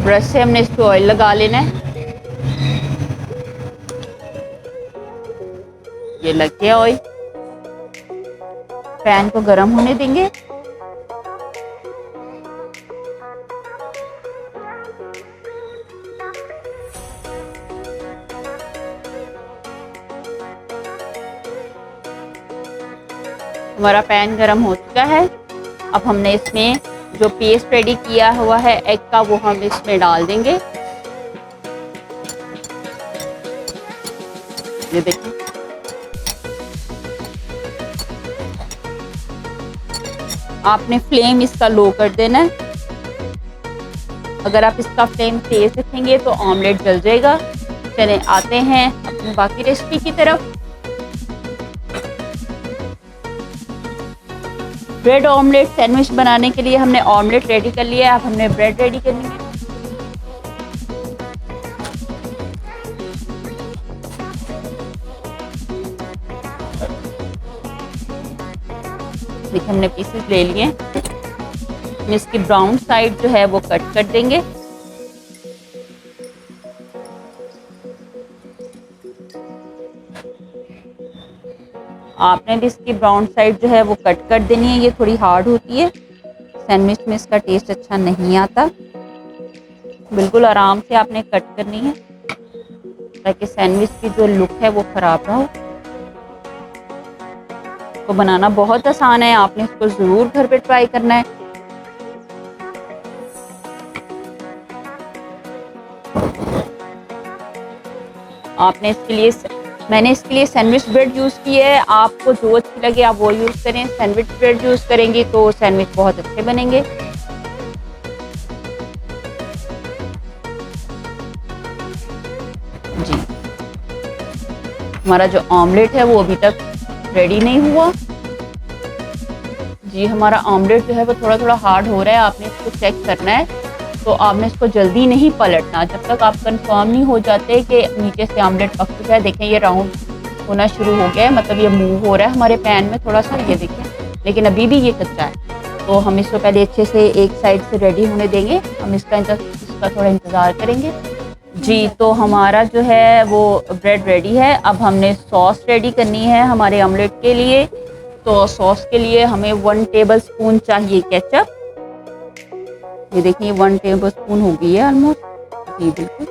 Brush से हमने इस पे ऑयल लगा लेना है। ये लग गया ऑयल। पैन को गर्म होने देंगे। हमारा पैन गरम हो चुका है। अब हमने इसमें जो पेस्ट रेडी किया हुआ है एग का, वो हम इसमें डाल देंगे। ये देखिए, आपने फ्लेम इसका लो कर देना है। अगर आप इसका फ्लेम तेज रखेंगे तो ऑमलेट जल जाएगा। चले आते हैं अपनी बाकी रेसिपी की तरफ। ब्रेड ऑमलेट सैंडविच बनाने के लिए हमने ऑमलेट रेडी कर लिया है। अब हमने ब्रेड रेडी करनी है। देखिए, हमने पीसेस ले लिए। इसकी ब्राउन साइड जो है वो कट कर देंगे। आपने भी इसकी ब्राउन साइड जो है वो कट कर देनी है। ये थोड़ी हार्ड होती है, सैंडविच में इसका टेस्ट अच्छा नहीं आता। बिल्कुल आराम से आपने कट करनी है ताकि सैंडविच की जो लुक है वो ख़राब ना हो। इसको बनाना बहुत आसान है, आपने इसको ज़रूर घर पे ट्राई करना है। आपने इसके लिए मैंने इसके लिए सैंडविच ब्रेड यूज़ की है। आपको जो अच्छी लगे आप वो यूज़ करें। सैंडविच ब्रेड यूज़ करेंगी तो सैंडविच बहुत अच्छे बनेंगे। जी, हमारा जो ऑमलेट है वो अभी तक रेडी नहीं हुआ। जी, हमारा ऑमलेट जो है वो थोड़ा थोड़ा हार्ड हो रहा है, आपने इसको चेक करना है। तो आपने इसको जल्दी नहीं पलटना जब तक आप कंफर्म नहीं हो जाते कि नीचे से ऑमलेट पक चुका है। देखें ये राउंड होना शुरू हो गया है, मतलब ये मूव हो रहा है हमारे पैन में थोड़ा सा, ये देखें, लेकिन अभी भी ये कच्चा है। तो हम इसको पहले अच्छे से एक साइड से रेडी होने देंगे, हम इसका थोड़ा इंतज़ार करेंगे। जी, तो हमारा जो है वो ब्रेड रेडी है। अब हमने सॉस रेडी करनी है हमारे ऑमलेट के लिए। तो सॉस के लिए हमें 1 टेबल स्पून चाहिए केचप। ये देखिए 1 टेबल स्पून हो गई है ऑलमोस्ट। जी बिल्कुल,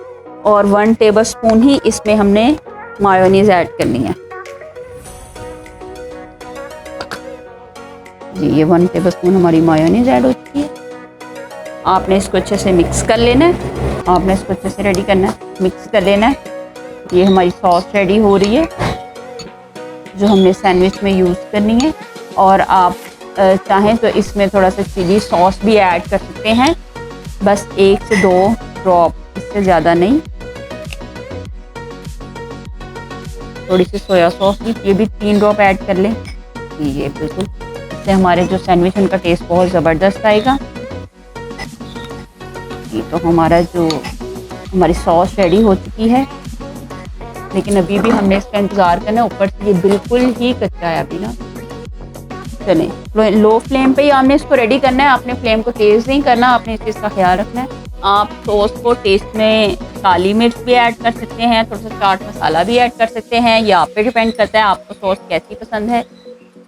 और 1 टेबल स्पून ही इसमें हमने मायोनीज ऐड करनी है। जी, ये 1 टेबल स्पून हमारी मायोनीज ऐड हो चुकी है। आपने इसको अच्छे से मिक्स कर लेना है। आपने इसको अच्छे से रेडी करना है, मिक्स कर लेना है। ये हमारी सॉस रेडी हो रही है जो हमने सैंडविच में यूज़ करनी है। और आप चाहें तो इसमें थोड़ा सा चिली सॉस भी ऐड कर सकते हैं, बस 1 से 2 ड्रॉप, इससे ज़्यादा नहीं। थोड़ी सी सोया सॉस भी, ये भी 3 ड्रॉप ऐड कर लें। ये बिल्कुल, इससे हमारे जो सैंडविच उनका टेस्ट बहुत ज़बरदस्त आएगा। ये तो हमारी सॉस रेडी हो चुकी है, लेकिन अभी भी हमने इसका इंतज़ार करना है। ऊपर से ये बिल्कुल ही कच्चा है अभी ना। चलें, लो फ्लेम पे ही आपने इसको रेडी करना है, आपने फ्लेम को तेज़ नहीं करना, आपने इस चीज़ का ख्याल रखना है। आप सॉस को टेस्ट में काली मिर्च भी ऐड कर सकते हैं, थोड़ा सा चाट मसाला भी ऐड कर सकते हैं, ये आप पे डिपेंड करता है आपको सॉस कैसी पसंद है।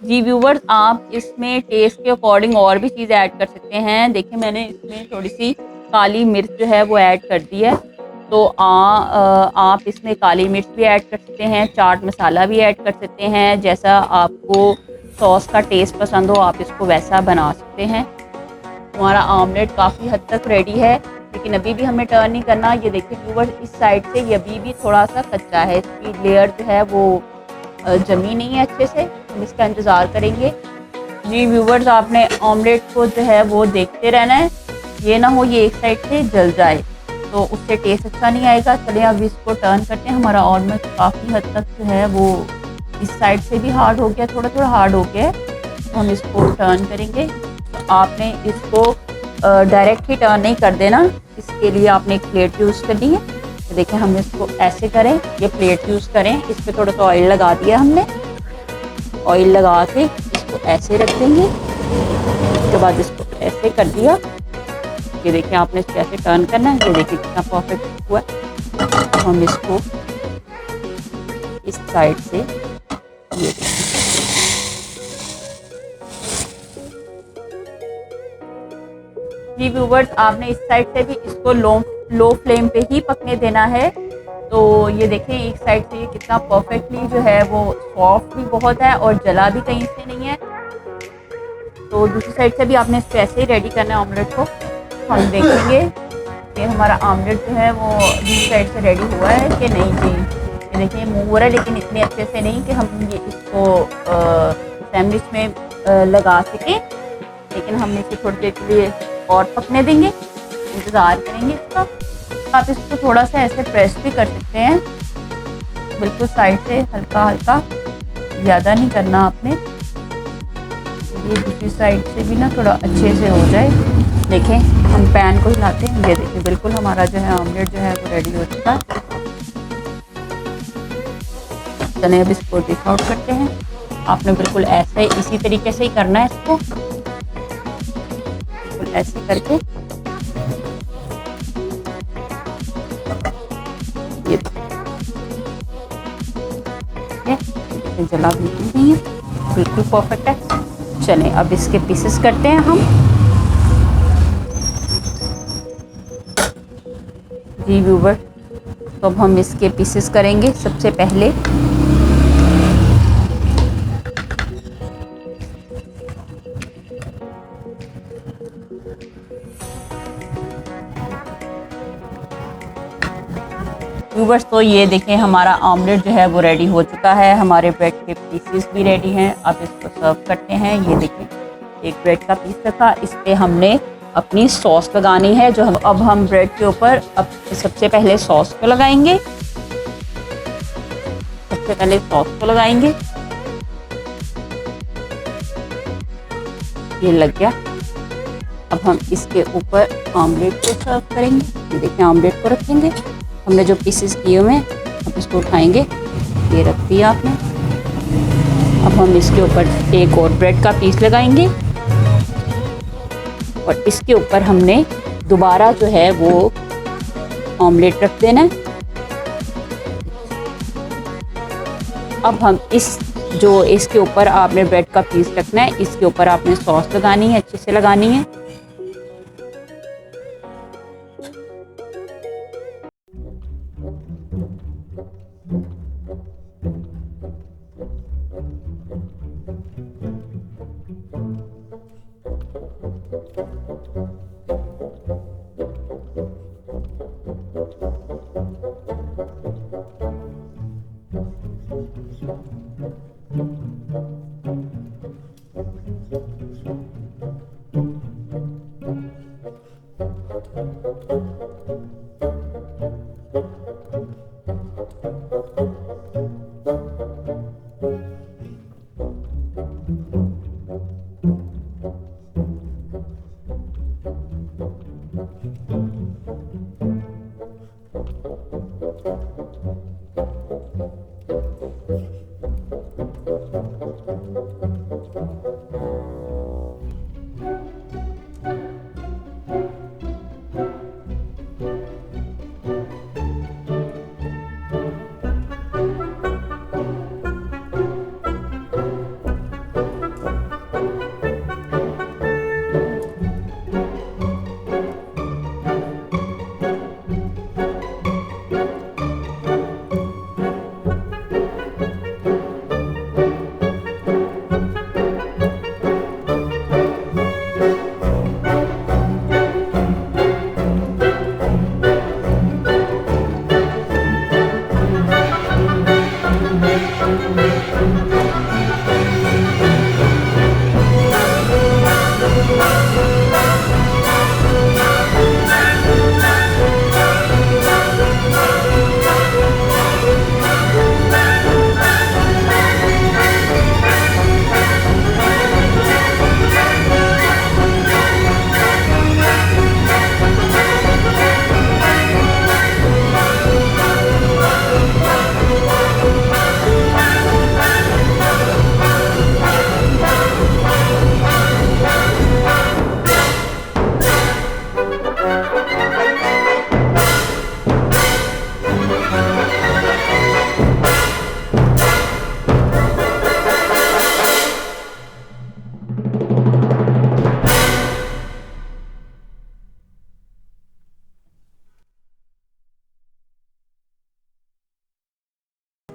जी व्यूवर्स, आप इसमें टेस्ट के अकॉर्डिंग और भी चीज़ ऐड कर सकते हैं। देखिए मैंने इसमें थोड़ी सी काली मिर्च जो है वो ऐड कर दी है। तो आप इसमें काली मिर्च भी ऐड कर सकते हैं, चाट मसाला भी ऐड कर सकते हैं। जैसा आपको सॉस का टेस्ट पसंद हो आप इसको वैसा बना सकते हैं। हमारा ऑमलेट काफ़ी हद तक रेडी है, लेकिन अभी भी हमें टर्न नहीं करना। ये देखिए व्यूवर्स, इस साइड से ये अभी भी थोड़ा सा कच्चा है, इसकी लेयर जो है वो जमी नहीं है अच्छे से, हम इसका इंतज़ार करेंगे। जी व्यूवर्स, आपने ऑमलेट को जो है वो देखते रहना है, ये ना हो ये एक साइड से जल जाए, तो उससे टेस्ट अच्छा नहीं आएगा। चलिए अब इसको टर्न करते हैं। हमारा ऑलमोस्ट काफ़ी हद तक जो है वो इस साइड से भी हार्ड हो गया, थोड़ा थोड़ा हार्ड हो गया है। तो हम इसको टर्न करेंगे। तो आपने इसको डायरेक्ट ही टर्न नहीं कर देना, इसके लिए आपने एक प्लेट यूज़ करनी है। तो देखें हम इसको ऐसे करें, ये प्लेट यूज़ करें, इस पर थोड़ा सा ऑयल लगा दिया हमने। ऑयल लगा के इसको ऐसे रख देंगे, उसके बाद इसको ऐसे कर दिया। ये देखिए आपने इसको ऐसे टर्न करना है, ये देखिए कितना परफेक्ट हुआ है। तो हम इसको इस साइड से ये जी व्यूवर्स, आपने इस साइड से भी इसको लो फ्लेम पे ही पकने देना है। तो ये देखें एक साइड से ये कितना परफेक्टली जो है वो सॉफ्ट भी बहुत है और जला भी कहीं से नहीं है। तो दूसरी साइड से भी आपने इसको ऐसे ही रेडी करना है ऑमलेट को। हम देखेंगे कि हमारा ऑमलेट जो है वो दूसरी साइड से रेडी हुआ है कि नहीं। जी ये देखिए मूव हो रहा है, लेकिन इतने अच्छे से नहीं कि हम ये इसको सैंडविच में लगा सकें, लेकिन हम इसे थोड़ी देर के लिए और पकने देंगे, इंतज़ार करेंगे इसका। आप इसको थोड़ा सा ऐसे प्रेस भी कर सकते हैं, बिल्कुल साइड से हल्का हल्का, ज़्यादा नहीं करना आपने। ये दूसरी साइड से भी ना थोड़ा अच्छे से हो जाए। देखें हम पैन को हिलाते हैं, ये देखिए बिल्कुल हमारा जो है ऑमलेट जो है वो रेडी हो चुका है। चलिए अब इसको डिश आउट करते हैं। आपने बिल्कुल ऐसे इसी तरीके से ही करना है इसको, बिल्कुल ऐसे करके ये से जला बिल्कुल नहीं है, बिल्कुल परफेक्ट है। चलें अब इसके पीसेस करते हैं हम। जी व्यूवर, तो अब हम इसके पीसेस करेंगे। सबसे पहले व्यूवर्स, तो ये देखें हमारा ऑमलेट जो है वो रेडी हो चुका है। हमारे ब्रेड के पीसेस भी रेडी हैं। अब इसको सर्व करते हैं। ये देखें एक ब्रेड का पीस रखा, इस पे हमने अपनी सॉस लगानी है। जो अब हम ब्रेड के ऊपर अब सबसे पहले सॉस को लगाएंगे। सबसे पहले सॉस को लगाएंगे। ये लग गया। अब हम इसके ऊपर ऑमलेट को सर्व करेंगे। ये देखें ऑमलेट को रखेंगे। हमने जो पीसेस किए हुए हैं अब इसको उठाएंगे। ये रख दिया आपने। अब हम इसके ऊपर एक और ब्रेड का पीस लगाएंगे और इसके ऊपर हमने दोबारा जो है वो ऑमलेट रख देना है। अब हम इसके ऊपर आपने ब्रेड का पीस रखना है। इसके ऊपर आपने सॉस लगानी है, अच्छे से लगानी है।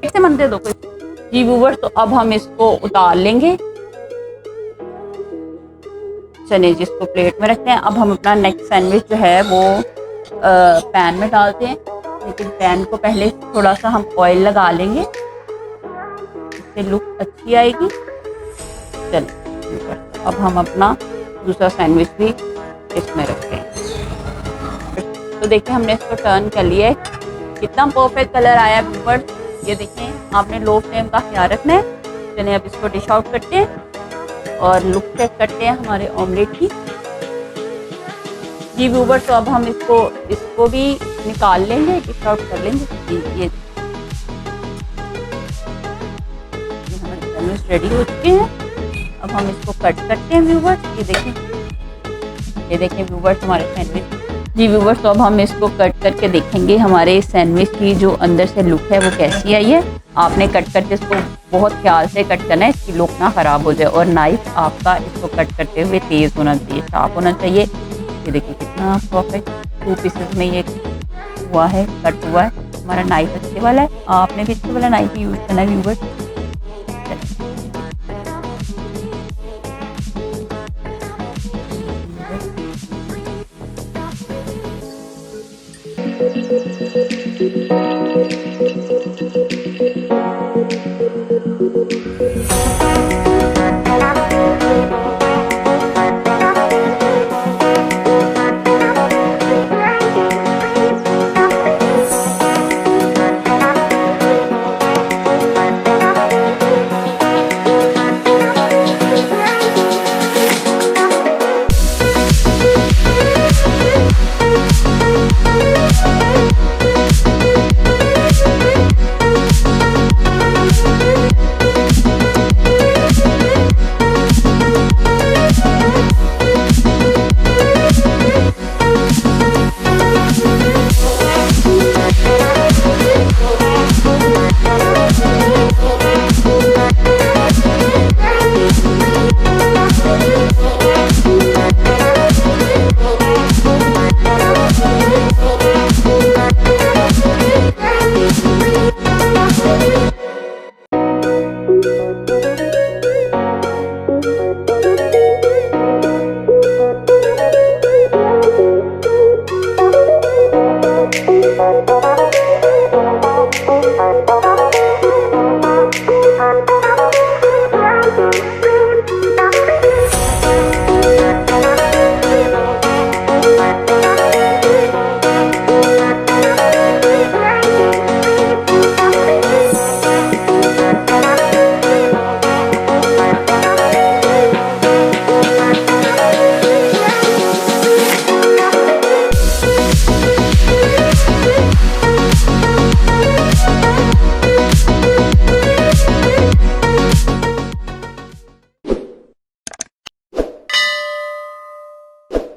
से मन दे दो कोई। जी व्यूवर्स, तो अब हम इसको उतार लेंगे। चलिए जिसको प्लेट में रखते हैं। अब हम अपना नेक्स्ट सैंडविच जो है वो पैन में डालते हैं। लेकिन पैन को पहले थोड़ा सा हम ऑयल लगा लेंगे, इससे लुक अच्छी आएगी। चलिए अब हम अपना दूसरा सैंडविच भी इसमें रखते हैं। तो देखिए हमने इसको टर्न कर लिया है। कितना परफेक्ट कलर आया व्यूवर्स। ये देखें, आपने लो फ्लेम का ख्याल रखना है। चलिए अब इसको डिश आउट करते हैं और लुक चेक करते हैं हमारे ऑमलेट की। जी व्यूवर्स, तो अब हम इसको भी निकाल लेंगे, डिश आउट कर लेंगे। ये हमारे सैंडविच रेडी हो चुके हैं। अब हम इसको कट करते हैं व्यूवर्स। ये देखें व्यूवर्स हमारे सैंडविच। जी व्यूवर्स, तो अब हम इसको कट करके देखेंगे हमारे सैंडविच की जो अंदर से लुक है वो कैसी आई है। आपने कट करके इसको बहुत ख्याल से कट करना है, इसकी लुक ना ख़राब हो जाए। और नाइफ आपका इसको कट करते हुए तेज़ होना चाहिए, शार्प होना चाहिए। ये देखिए कितना परफेक्ट 2 पीसेस में ये हुआ है, कट हुआ है। हमारा नाइफ अच्छे वाला है, आपने भी अच्छे वाला नाइफ यूज़ करना है व्यूअर्स।